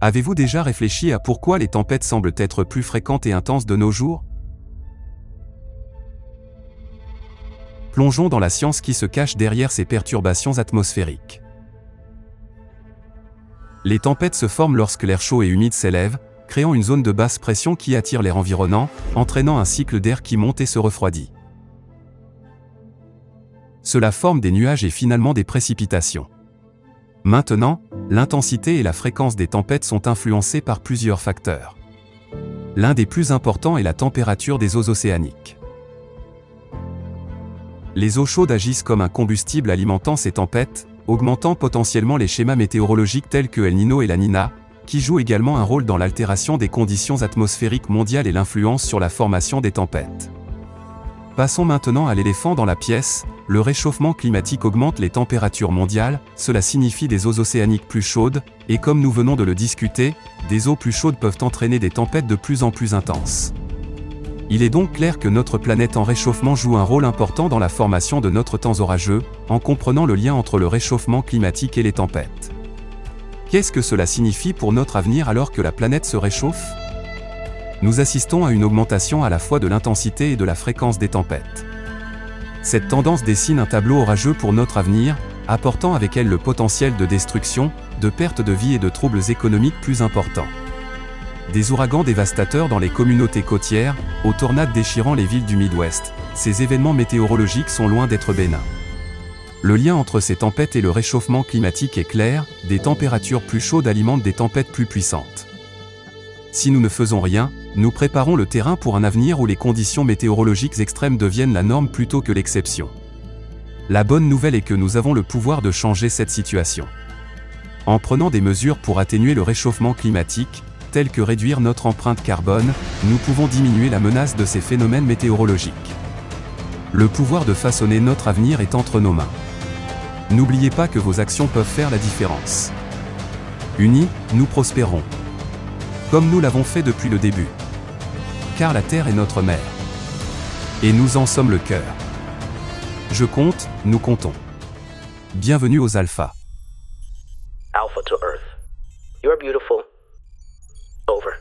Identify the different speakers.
Speaker 1: Avez-vous déjà réfléchi à pourquoi les tempêtes semblent être plus fréquentes et intenses de nos jours? Plongeons dans la science qui se cache derrière ces perturbations atmosphériques. Les tempêtes se forment lorsque l'air chaud et humide s'élève, créant une zone de basse pression qui attire l'air environnant, entraînant un cycle d'air qui monte et se refroidit. Cela forme des nuages et finalement des précipitations. Maintenant, l'intensité et la fréquence des tempêtes sont influencées par plusieurs facteurs. L'un des plus importants est la température des eaux océaniques. Les eaux chaudes agissent comme un combustible alimentant ces tempêtes, augmentant potentiellement les schémas météorologiques tels que El Niño et la Nina, qui jouent également un rôle dans l'altération des conditions atmosphériques mondiales et l'influence sur la formation des tempêtes. Passons maintenant à l'éléphant dans la pièce. Le réchauffement climatique augmente les températures mondiales, cela signifie des eaux océaniques plus chaudes, et comme nous venons de le discuter, des eaux plus chaudes peuvent entraîner des tempêtes de plus en plus intenses. Il est donc clair que notre planète en réchauffement joue un rôle important dans la formation de notre temps orageux, en comprenant le lien entre le réchauffement climatique et les tempêtes. Qu'est-ce que cela signifie pour notre avenir alors que la planète se réchauffe? Nous assistons à une augmentation à la fois de l'intensité et de la fréquence des tempêtes. Cette tendance dessine un tableau orageux pour notre avenir, apportant avec elle le potentiel de destruction, de perte de vie et de troubles économiques plus importants. Des ouragans dévastateurs dans les communautés côtières, aux tornades déchirant les villes du Midwest, ces événements météorologiques sont loin d'être bénins. Le lien entre ces tempêtes et le réchauffement climatique est clair, des températures plus chaudes alimentent des tempêtes plus puissantes. Si nous ne faisons rien, nous préparons le terrain pour un avenir où les conditions météorologiques extrêmes deviennent la norme plutôt que l'exception. La bonne nouvelle est que nous avons le pouvoir de changer cette situation. En prenant des mesures pour atténuer le réchauffement climatique, telles que réduire notre empreinte carbone, nous pouvons diminuer la menace de ces phénomènes météorologiques. Le pouvoir de façonner notre avenir est entre nos mains. N'oubliez pas que vos actions peuvent faire la différence. Unis, nous prospérons. Comme nous l'avons fait depuis le début. Car la Terre est notre mère. Et nous en sommes le cœur. Je compte, nous comptons. Bienvenue aux Alpha.
Speaker 2: Alpha to Earth. You're beautiful. Over.